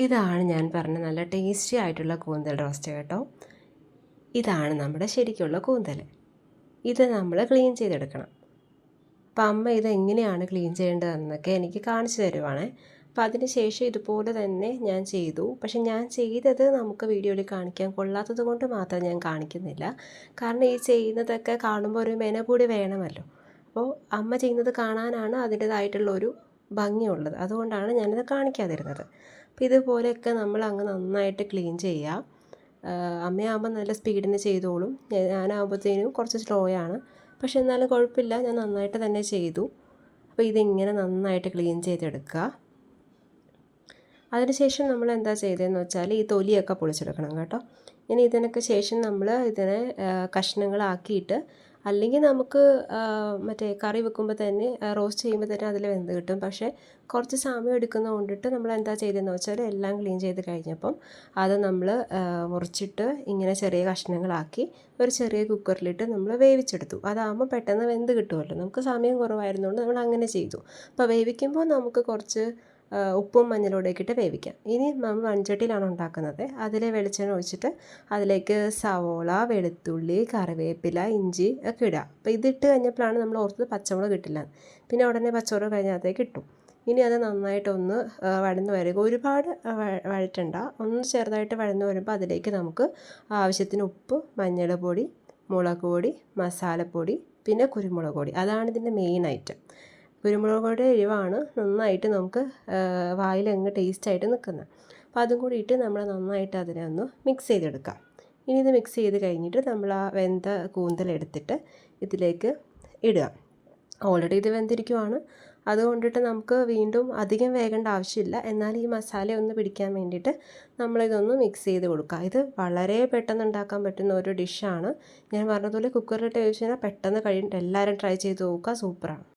ഇതാണ് ഞാൻ പറഞ്ഞ നല്ല ടേസ്റ്റി ആയിട്ടുള്ള കൂന്തൽ റോസ്റ്റ് കേട്ടോ. ഇതാണ് നമ്മുടെ ശരിക്കുള്ള കൂന്തൽ. ഇത് നമ്മൾ ക്ലീൻ ചെയ്തെടുക്കണം. അപ്പം അമ്മ ഇതെങ്ങനെയാണ് ക്ലീൻ ചെയ്യേണ്ടതെന്നൊക്കെ എനിക്ക് കാണിച്ചു തരുവാണ്. അപ്പം അതിന് ശേഷം ഇതുപോലെ തന്നെ ഞാൻ ചെയ്തു. പക്ഷെ ഞാൻ ചെയ്തത് നമുക്ക് വീഡിയോയിൽ കാണിക്കാൻ കൊള്ളാത്തത് കൊണ്ട് മാത്രം ഞാൻ കാണിക്കുന്നില്ല. കാരണം ഈ ചെയ്യുന്നതൊക്കെ കാണുമ്പോൾ ഒരു മെന കൂടി വേണമല്ലോ. അപ്പോൾ അമ്മ ചെയ്യുന്നത് കാണാനാണ് അതിൻ്റേതായിട്ടുള്ള ഒരു ഭംഗിയുള്ളത്. അതുകൊണ്ടാണ് ഞാനത് കാണിക്കാതിരുന്നത്. അപ്പോൾ ഇതുപോലെയൊക്കെ നമ്മൾ അങ്ങ് നന്നായിട്ട് ക്ലീൻ ചെയ്യുക. അമ്മയാകുമ്പോൾ നല്ല സ്പീഡിന് ചെയ്തോളും. ഞാനാകുമ്പോഴത്തേനും കുറച്ച് സ്ലോ ആണ്. പക്ഷെ എന്നാലും കുഴപ്പമില്ല, ഞാൻ നന്നായിട്ട് തന്നെ ചെയ്തു. അപ്പോൾ ഇതിങ്ങനെ നന്നായിട്ട് ക്ലീൻ ചെയ്തെടുക്കുക. അതിനുശേഷം നമ്മൾ എന്താ ചെയ്തതെന്ന് വെച്ചാൽ ഈ തൊലിയൊക്കെ പൊളിച്ചെടുക്കണം കേട്ടോ. ഇനി ഇതിനൊക്കെ ശേഷം നമ്മൾ ഇതിനെ കഷ്ണങ്ങളാക്കിയിട്ട്, അല്ലെങ്കിൽ നമുക്ക് മറ്റേ കറി വെക്കുമ്പോൾ തന്നെ റോസ്റ്റ് ചെയ്യുമ്പോൾ തന്നെ അതിൽ വെന്ത് കിട്ടും. പക്ഷേ കുറച്ച് സമയം എടുക്കുന്നത് കൊണ്ടിട്ട് നമ്മൾ എന്താ ചെയ്തതെന്ന് വെച്ചാൽ എല്ലാം ക്ലീൻ ചെയ്ത് കഴിഞ്ഞപ്പം അത് നമ്മൾ മുറിച്ചിട്ട് ഇങ്ങനെ ചെറിയ കഷ്ണങ്ങളാക്കി ഒരു ചെറിയ കുക്കറിലിട്ട് നമ്മൾ വേവിച്ചെടുത്തു. അതാകുമ്പോൾ പെട്ടെന്ന് വെന്ത് കിട്ടുമല്ലോ. നമുക്ക് സമയം കുറവായിരുന്നുകൊണ്ട് നമ്മൾ അങ്ങനെ ചെയ്തു. അപ്പോൾ വേവിക്കുമ്പോൾ നമുക്ക് കുറച്ച് ഉപ്പും മഞ്ഞളോടെയൊക്കെ ഇട്ട് വേവിക്കാം. ഇനി നമ്മൾ മൺചട്ടിയിലാണ് ഉണ്ടാക്കുന്നത്. അതിൽ വെളിച്ചെണ്ണ ഒഴിച്ചിട്ട് അതിലേക്ക് സവോള, വെളുത്തുള്ളി, കറിവേപ്പില, ഇഞ്ചി ഒക്കെ ഇടുക. അപ്പോൾ ഇതിട്ട് കഴിഞ്ഞപ്പോഴാണ് നമ്മൾ ഓർത്തത് പച്ചമുളക് കിട്ടില്ല. പിന്നെ ഉടനെ പച്ചമുളക് കഴിഞ്ഞത്തേക്ക് ഇട്ടു. ഇനി അത് നന്നായിട്ടൊന്ന് വഴന്ന് വരിക. ഒരുപാട് വഴറ്റണ്ട, ഒന്ന് ചെറുതായിട്ട് വഴന്ന് വരുമ്പോൾ അതിലേക്ക് നമുക്ക് ആവശ്യത്തിന് ഉപ്പ്, മഞ്ഞൾപ്പൊടി, മുളക് പൊടി, മസാലപ്പൊടി, പിന്നെ കുരുമുളക് പൊടി. അതാണ് ഇതിൻ്റെ മെയിൻ ഐറ്റം. കുരുമുളക് പൊടി എരിവാണ് നന്നായിട്ട് നമുക്ക് വായിലങ്ങ് ടേസ്റ്റായിട്ട് നിൽക്കുന്നത്. അപ്പോൾ അതും കൂടി ഇട്ട് നമ്മൾ നന്നായിട്ട് അതിനെ ഒന്ന് മിക്സ് ചെയ്തെടുക്കാം. ഇനി ഇത് മിക്സ് ചെയ്ത് കഴിഞ്ഞിട്ട് നമ്മൾ ആ വെന്ത കൂന്തലെടുത്തിട്ട് ഇതിലേക്ക് ഇടുക. ഓൾറെഡി ഇത് വെന്തിരിക്കുവാണ്. അതുകൊണ്ടിട്ട് നമുക്ക് വീണ്ടും അധികം വേകേണ്ട ആവശ്യമില്ല. എന്നാൽ ഈ മസാല ഒന്ന് പിടിക്കാൻ വേണ്ടിയിട്ട് നമ്മളിതൊന്ന് മിക്സ് ചെയ്ത് കൊടുക്കുക. ഇത് വളരെ പെട്ടെന്ന് ഉണ്ടാക്കാൻ പറ്റുന്ന ഒരു ഡിഷാണ്. ഞാൻ പറഞ്ഞതുപോലെ കുക്കറിലിട്ട് വേവിച്ച് കഴിഞ്ഞാൽ പെട്ടെന്ന് കഴിയും. എല്ലാവരും ട്രൈ ചെയ്ത് നോക്കുക, സൂപ്പറാണ്.